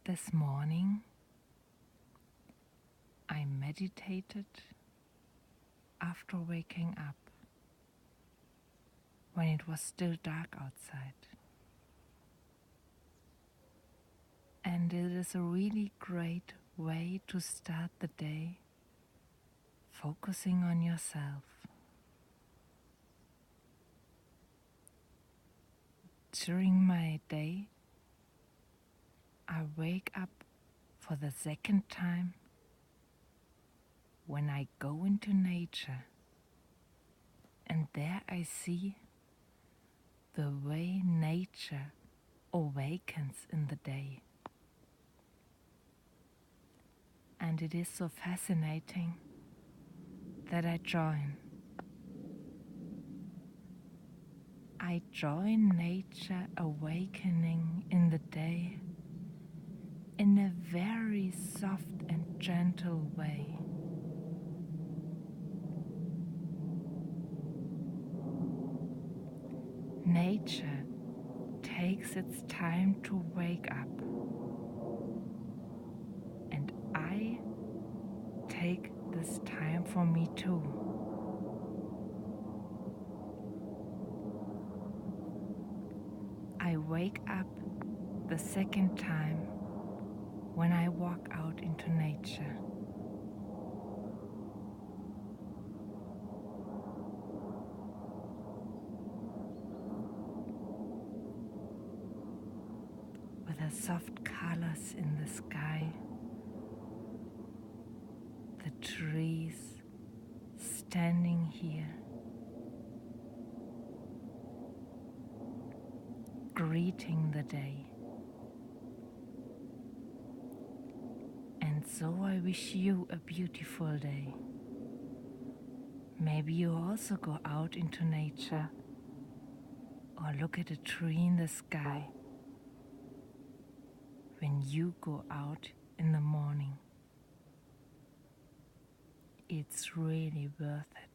This morning I meditated after waking up when it was still dark outside. And it is a really great way to start the day, focusing on yourself. During my day, I wake up for the second time when I go into nature, and there I see the way nature awakens in the day. And it is so fascinating that I join nature awakening in the day in a very soft and gentle way. Nature takes its time to wake up, and I take this time for me too. I wake up the second time when I walk out into nature. With the soft colors in the sky, the trees standing here, greeting the day. And so I wish you a beautiful day. Maybe you also go out into nature or look at a tree in the sky when you go out in the morning. It's really worth it.